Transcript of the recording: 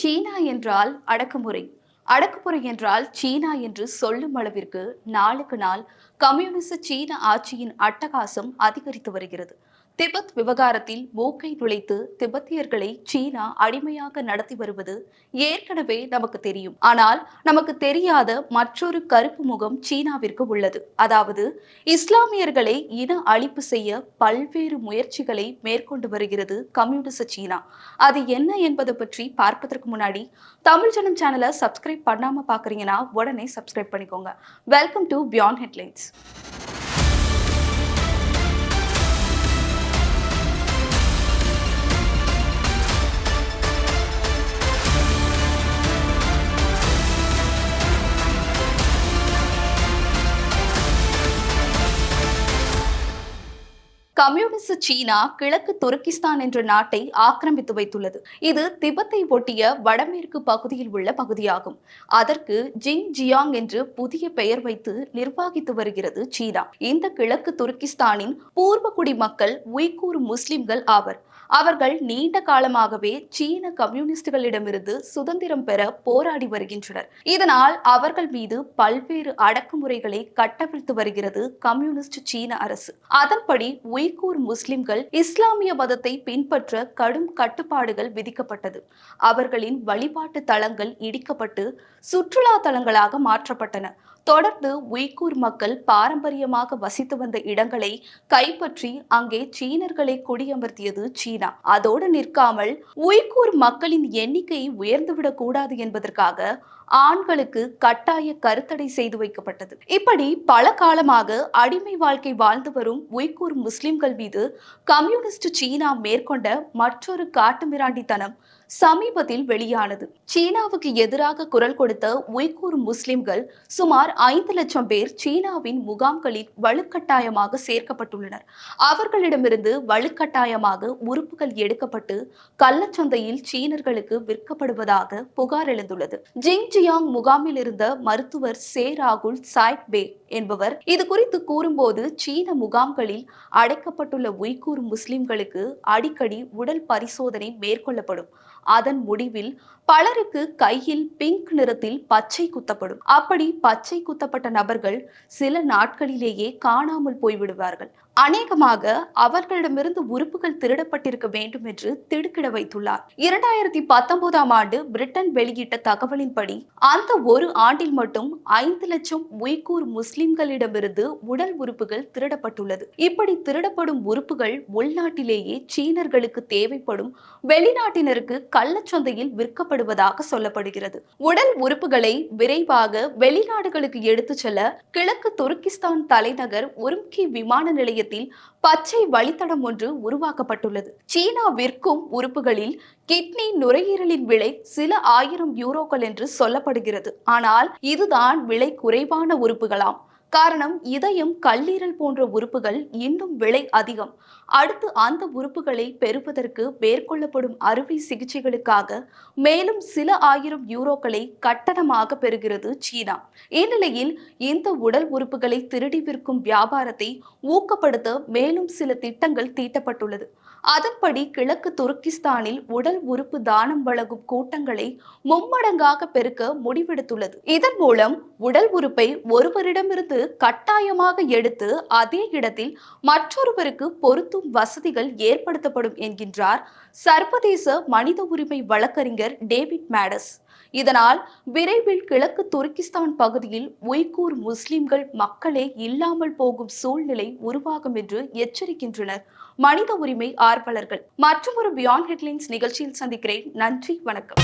சீனா என்றால் அடக்குமுறை. அடக்குமுறை என்றால் சீனா என்று சொல்லும் அளவிற்கு நாளுக்கு நாள் கம்யூனிச சீன ஆட்சியின் அட்டகாசம் அதிகரித்து வருகிறது. திபெத் விவகாரத்தில் மூக்கை நுழைத்து திபெத்தியர்களை சீனா அடிமையாக நடத்தி வருவது ஏற்கனவே நமக்கு தெரியும். ஆனால் நமக்கு தெரியாத மற்றொரு கருப்பு முகம் சீனாவிற்கு உள்ளது. அதாவது இஸ்லாமியர்களை இன அழிப்பு செய்ய பல்வேறு முயற்சிகளை மேற்கொண்டு வருகிறது கம்யூனிச சீனா. அது என்ன என்பதை பற்றி பார்ப்பதற்கு முன்னாடி தமிழ் ஜனம் சேனலை சப்ஸ்கிரைப் பண்ணாம பாக்குறீங்கன்னா உடனே சப்ஸ்கிரைப் பண்ணிக்கோங்க. Welcome to beyond headlines. கம்யூனிச சீனா கிழக்கு துருக்கிஸ்தான் என்ற நாட்டை ஆக்கிரமித்து வைத்துள்ளது. இது திபெத்தை ஒட்டிய வடமேற்கு பகுதியில் உள்ள பகுதியாகும். அதற்கு ஜிங்ஜியாங் என்று புதிய பெயர் வைத்து நிர்வகித்து வருகிறது சீனா. இந்த கிழக்கு துருக்கிஸ்தானின் பூர்வகுடி மக்கள் உய்கூர் முஸ்லிம்கள் ஆவர். அவர்கள் நீண்ட காலமாகவே சீன கம்யூனிஸ்டுகளிடமிருந்து சுதந்திரம் பெற போராடி வருகின்றனர். இதனால் அவர்கள் மீது பல்வேறு அடக்குமுறைகளை கட்டவிழ்த்து வருகிறது கம்யூனிஸ்ட் சீன அரசு. அதன்படி உய்கூர் முஸ்லிம்கள் இஸ்லாமிய மதத்தை பின்பற்ற கடும் கட்டுப்பாடுகள் விதிக்கப்பட்டது. அவர்களின் வழிபாட்டு தலங்கள் இடிக்கப்பட்டு சுற்றுலா தலங்களாக மாற்றப்பட்டன. தொடர்ந்து உய்கூர் மக்கள் பாரம்பரியமாக வசித்து வந்த இடங்களை கைப்பற்றி அங்கே சீனர்களை குடியமர்த்தியது சீனா. அதோடு நிற்காமல் உய்கூர் மக்களின் எண்ணிக்கை உயர்ந்துவிடக் கூடாது என்பதற்காக ஆண்களுக்கு கட்டாய கருத்தடை செய்து வைக்கப்பட்டது. இப்படி பல காலமாக அடிமை வாழ்க்கை வாழ்ந்து வரும் உய்கூர் முஸ்லிம்கள் மீது கம்யூனிஸ்ட் சீனா மேற்கொண்ட மற்றொரு காட்டுமிராண்டித்தனம் சமீபத்தில் வெளியானது. சீனாவுக்கு எதிராக குரல் கொடுத்த உய்கூர் முஸ்லிம்கள் சுமார் 5 லட்சம் பேர் சீனாவின் முகாம்களில் வலுக்கட்டாயமாக சேர்க்கப்பட்டுள்ளனர். அவர்களிடமிருந்து வலுக்கட்டாயமாக உறுப்புகள் எடுக்கப்பட்டு கள்ளச்சந்தையில் சீனர்களுக்கு விற்கப்படுவதாக புகார் எழுந்துள்ளது. ஜிங்ஜியாங் முகாமில் இருந்த மருத்துவர் சே ராகுல் சாய்க் பே என்பவர் இது குறித்து கூறும்போது, சீன முகாம்களில் அடைக்கப்பட்டுள்ள உய்கூர் முஸ்லிம்களுக்கு அடிக்கடி உடல் பரிசோதனை மேற்கொள்ளப்படும். அதன் முடிவில் பலருக்கு கையில் பிங்க் நிறத்தில் பச்சை குத்தப்படும். அப்படி பச்சை குத்தப்பட்ட நபர்கள் சில நாட்களிலேயே காணாமல் போய்விடுவார்கள். அநேகமாக அவர்களிடமிருந்து உறுப்புகள் திருடப்பட்டிருக்க வேண்டும் என்று திடுக்கிட வைத்துள்ளார். 2019ஆம் ஆண்டு பிரிட்டன் வெளியிட்ட தகவலின்படி அந்த ஒரு ஆண்டில் மட்டும் 5 லட்சம் உய்கூர் முஸ்லிம்களிடமிருந்து உடல் உறுப்புகள் திருடப்பட்டுள்ளது. இப்படி திருடப்படும் உறுப்புகள் உள்நாட்டிலேயே சீனர்களுக்கு தேவைப்படும் வெளிநாட்டினருக்கு கள்ளச்சந்தையில் விற்கப்படுவதாக சொல்லப்படுகிறது. உடல் உறுப்புகளை விரைவாக வெளிநாடுகளுக்கு எடுத்துச் செல்ல கிழக்கு துருக்கிஸ்தான் தலைநகர் உரும்கி விமான நிலையத்தில் பச்சை வழித்தடம் ஒன்று உருவாக்கப்பட்டுள்ளது. சீனா விற்கும் உறுப்புகளில் கிட்னி, நுரையீரலின் விலை சில ஆயிரம் யூரோக்கள் என்று சொல்லப்படுகிறது. ஆனால் இதுதான் விலை குறைவான உறுப்புகளாம். காரணம், இதயம், கல்லீரல் போன்ற உறுப்புகள் இன்னும் விலை அதிகம். அடுத்து அந்த உறுப்புகளை பெறுவதற்கு மேற்கொள்ளப்படும் அறுவை சிகிச்சைகளுக்காக மேலும் சில ஆயிரம் யூரோக்களை கட்டணமாக பெறுகிறது சீனா. இந்நிலையில் இந்த உடல் உறுப்புகளை திருடி விற்கும் வியாபாரத்தை ஊக்கப்படுத்த மேலும் சில திட்டங்கள் தீட்டப்பட்டுள்ளது. அதன்படி கிழக்கு துருக்கிஸ்தானில் உடல் உறுப்பு தானம் வழங்கும் கூட்டங்களை மும்மடங்காக பெருக்க முடிவெடுத்துள்ளது. இதன் மூலம் உடல் உறுப்பை ஒருவரிடமிருந்து கட்டாயமாக எடுத்து அதே இடத்தில் மற்றொருவருக்கு பொருத்தும் வசதிகள் ஏற்படுத்தப்படும் என்கின்றார் சர்வதேச மனித உரிமை வழக்கறிஞர் டேவிட் மேடஸ். இதனால் விரைவில் கிழக்கு துருக்கிஸ்தான் பகுதியில் உய்கூர் முஸ்லிம்கள் மக்களே இல்லாமல் போகும் சூழ்நிலை உருவாகும் என்று எச்சரிக்கின்றனர் மனித உரிமை ஆர்வலர்கள். மற்றொரு பியாண்ட் ஹெட்லைன்ஸ் நிகழ்ச்சியில் சந்திக்கிறேன். நன்றி, வணக்கம்.